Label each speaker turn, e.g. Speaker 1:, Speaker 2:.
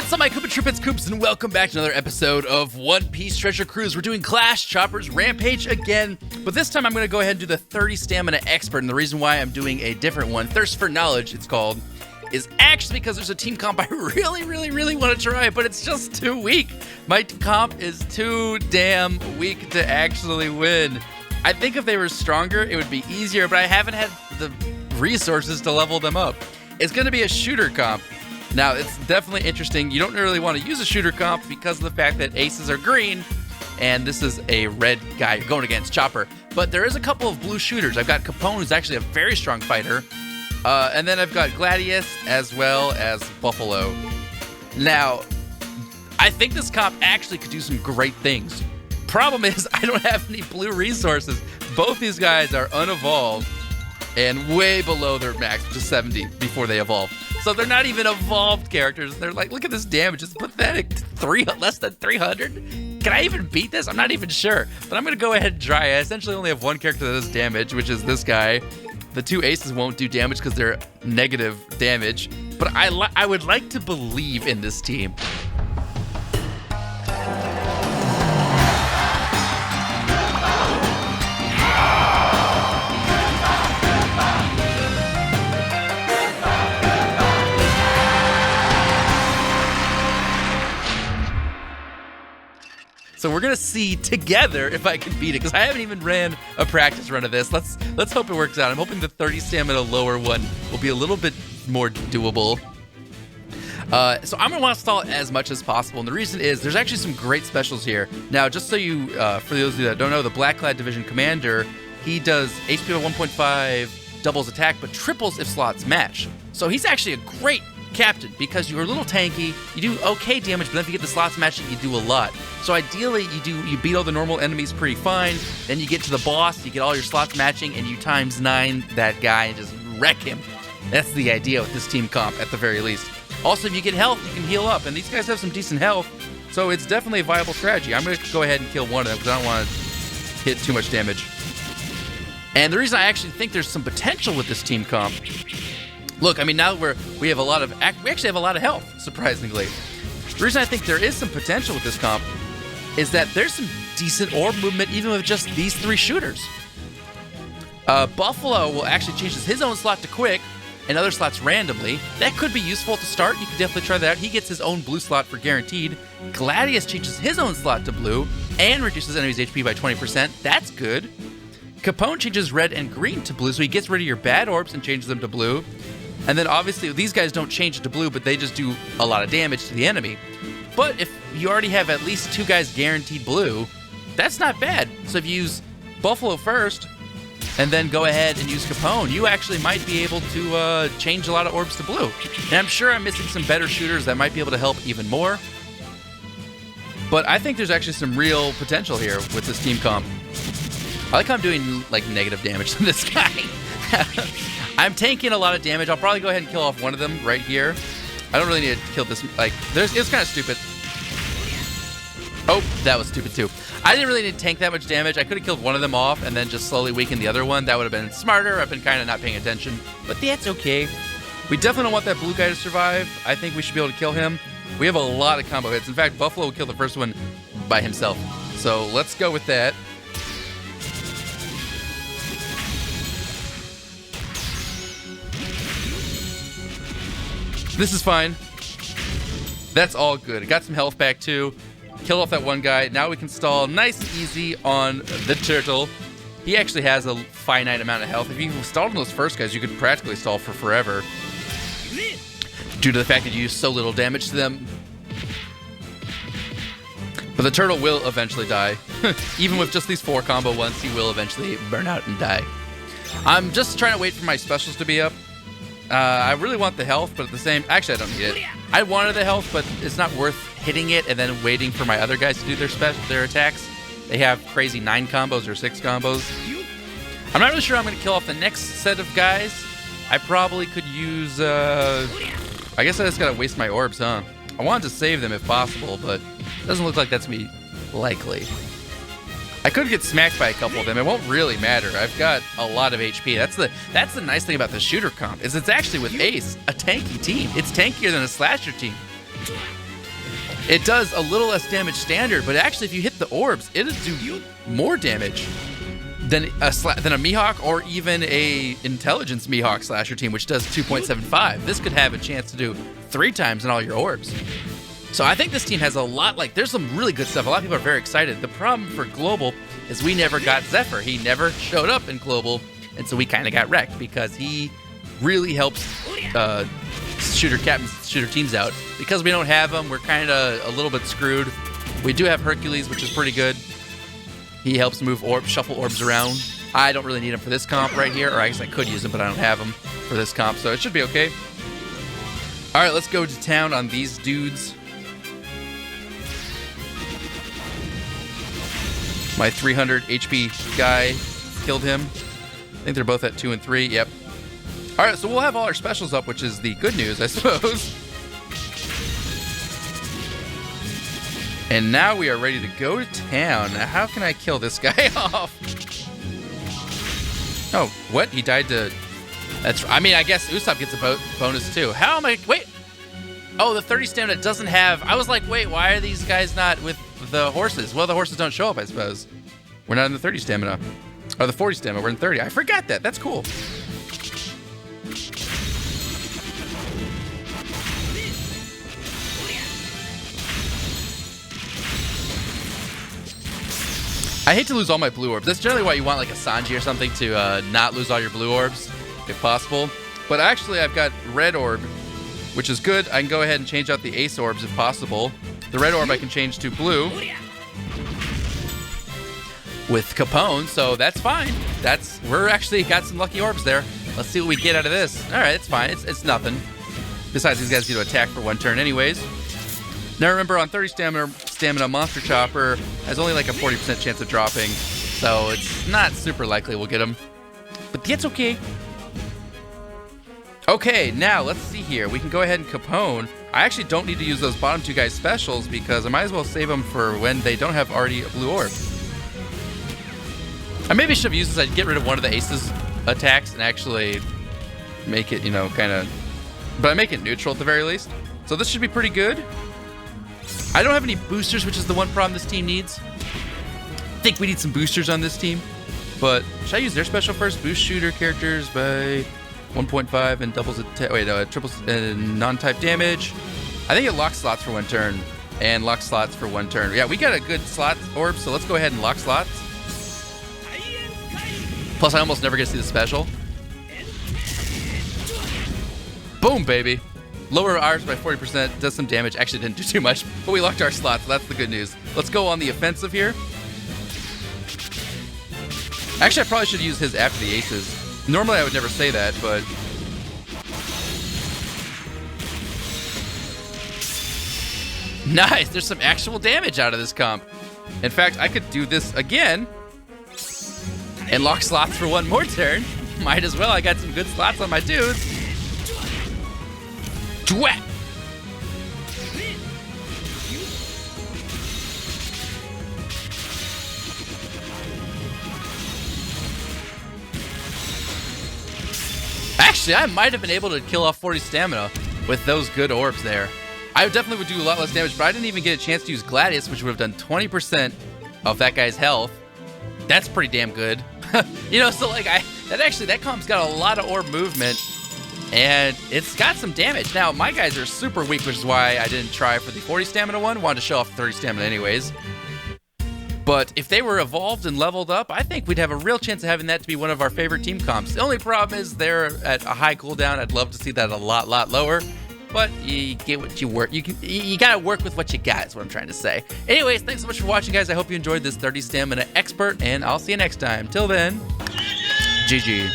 Speaker 1: What's up, my Koopa Trippets Koops, and welcome back to another episode of One Piece Treasure Cruise. We're doing Clash Choppers Rampage again, but this time I'm going to go ahead and do the 30 Stamina Expert, and the reason why I'm doing a different one, Thirst for Knowledge, it's called, is actually because there's a team comp I really want to try, but it's just too weak. My comp is too damn weak to actually win. I think if they were stronger, it would be easier, but I haven't had the resources to level them up. It's going to be a shooter comp. Now, it's definitely interesting. You don't really want to use a shooter comp because of the fact that aces are green, and this is a red guy going against Chopper. But there is a couple of blue shooters. I've got Capone, who's actually a very strong fighter, and then I've got Gladius as well as Buffalo. Now, I think this comp actually could do some great things. Problem is, I don't have any blue resources. Both these guys are unevolved and way below their max, which is 70 before they evolve. So they're not even evolved characters. They're like, look at this damage. It's pathetic. Less than 300? Can I even beat this? I'm not even sure. But I'm going to go ahead and try. I essentially only have one character that does damage, which is this guy. The two aces won't do damage because they're negative damage. But I would like to believe in this team. So we're gonna see together if I can beat it, because I haven't even ran a practice run of this. Let's hope it works out. I'm hoping the 30 stamina lower one will be a little bit more doable. So I'm gonna want to stall as much as possible, and the reason is there's actually some great specials here. Now, just so you, for those of you that don't know, the Black Clad Division Commander, he does HP of 1.5, doubles attack, but triples if slots match. So he's actually a great captain because you're a little tanky, you do okay damage, but then if you get the slots matching, you do a lot. So ideally, you beat all the normal enemies pretty fine, then you get to the boss, you get all your slots matching, and you ×9 that guy and just wreck him. That's the idea with this team comp, at the very least. Also, if you get health, you can heal up, and these guys have some decent health, so it's definitely a viable strategy. I'm going to go ahead and kill one of them because I don't want to hit too much damage. And the reason I actually think there's some potential with this team comp, look, I mean, now we actually have a lot of health, surprisingly. The reason I think there is some potential with this comp is that there's some decent orb movement even with just these three shooters. Buffalo will actually change his own slot to quick and other slots randomly. That could be useful to start. You can definitely try that out. He gets his own blue slot for guaranteed. Gladius changes his own slot to blue and reduces enemies' HP by 20%. That's good. Capone changes red and green to blue, so he gets rid of your bad orbs and changes them to blue. And then obviously these guys don't change it to blue, but they just do a lot of damage to the enemy. But if you already have at least two guys guaranteed blue, that's not bad. So if you use Buffalo first and then go ahead and use Capone, you actually might be able to change a lot of orbs to blue. And I'm sure I'm missing some better shooters that might be able to help even more. But I think there's actually some real potential here with this team comp. I like how I'm doing like negative damage to this guy. I'm tanking a lot of damage. I'll probably go ahead and kill off one of them right here. I don't really need to kill this. Like, it's kind of stupid. Oh, that was stupid too. I didn't really need to tank that much damage. I could have killed one of them off and then just slowly weakened the other one. That would have been smarter. I've been kind of not paying attention, but that's okay. We definitely don't want that blue guy to survive. I think we should be able to kill him. We have a lot of combo hits. In fact, Buffalo will kill the first one by himself. So let's go with that. This is fine. That's all good. I got some health back too. Kill off that one guy. Now we can stall nice and easy on the turtle. He actually has a finite amount of health. If you stalled on those first guys, you could practically stall for forever due to the fact that you use so little damage to them. But the turtle will eventually die. Even with just these 4 combo ones, he will eventually burn out and die. I'm just trying to wait for my specials to be up. I really want the health, but at the same... Actually, I don't need it. I wanted the health, but it's not worth hitting it and then waiting for my other guys to do their attacks. They have crazy 9 combos or 6 combos. I'm not really sure I'm going to kill off the next set of guys. I probably could use... I guess I just got to waste my orbs, huh? I wanted to save them if possible, but it doesn't look like that's going to be likely. I could get smacked by a couple of them. It won't really matter. I've got a lot of HP. That's the nice thing about the shooter comp, is it's actually with Ace, a tanky team. It's tankier than a slasher team. It does a little less damage standard, but actually if you hit the orbs, it'll do more damage than a Mihawk or even a intelligence Mihawk slasher team, which does 2.75. This could have a chance to do 3 times in all your orbs. So I think this team has a lot, there's some really good stuff. A lot of people are very excited. The problem for Global is we never got Zephyr. He never showed up in Global, and so we kind of got wrecked because he really helps shooter teams out. Because we don't have him, we're kind of a little bit screwed. We do have Hercules, which is pretty good. He helps move orbs, shuffle orbs around. I don't really need him for this comp right here, or I guess I could use him, but I don't have him for this comp, so it should be okay. All right, let's go to town on these dudes. My 300 HP guy killed him. I think they're both at 2 and 3. Yep. All right, so we'll have all our specials up, which is the good news, I suppose. And now we are ready to go to town. Now, how can I kill this guy off? Oh, what? He died to... I guess Usopp gets a bonus too. How am I... Wait. Oh, the 30 stamina doesn't have... I was like, wait, why are these guys not with the horses? Well, the horses don't show up, I suppose. We're not in the 30 stamina. Or the 40 stamina. We're in 30. I forgot that. That's cool. I hate to lose all my blue orbs. That's generally why you want like a Sanji or something to not lose all your blue orbs, if possible. But actually, I've got red orb, which is good. I can go ahead and change out the ace orbs if possible. The red orb I can change to blue with Capone, so that's fine. We're actually got some lucky orbs there. Let's see what we get out of this. All right, it's fine. It's nothing. Besides, these guys get to attack for 1 turn anyways. Now remember, on 30 stamina, Monster Chopper has only like a 40% chance of dropping, so it's not super likely we'll get him. But that's okay. Okay, now let's see here. We can go ahead and Capone. I actually don't need to use those bottom 2 guys' specials because I might as well save them for when they don't have already a blue orb. I maybe should have used this. I'd get rid of one of the Ace's attacks and actually make it, kind of... But I make it neutral at the very least. So this should be pretty good. I don't have any boosters, which is the one problem this team needs. I think we need some boosters on this team. But should I use their special first? Boost shooter characters by 1.5 and doubles attack. Wait, no, triples non-type damage. I think it locks slots for 1 turn and locks slots for 1 turn. Yeah, we got a good slot orb, so let's go ahead and lock slots. Plus, I almost never get to see the special. Boom, baby. Lower ours by 40%, does some damage. Actually didn't do too much, but we locked our slots, so that's the good news. Let's go on the offensive here. Actually, I probably should use his after the aces. Normally, I would never say that, but... Nice, there's some actual damage out of this comp. In fact, I could do this again and lock slots for 1 more turn. Might as well, I got some good slots on my dudes. Twat! Actually, I might have been able to kill off 40 stamina with those good orbs there. I definitely would do a lot less damage, but I didn't even get a chance to use Gladius, which would have done 20% of that guy's health. That's pretty damn good. So like that comp's got a lot of orb movement. And it's got some damage. Now, my guys are super weak, which is why I didn't try for the 40 stamina one. Wanted to show off 30 stamina anyways. But if they were evolved and leveled up, I think we'd have a real chance of having that to be one of our favorite team comps. The only problem is they're at a high cooldown. I'd love to see that a lot lower. But you get what you work. You gotta work with what you got, is what I'm trying to say. Anyways, thanks so much for watching, guys. I hope you enjoyed this 30 stamina expert, and I'll see you next time. Till then, GG.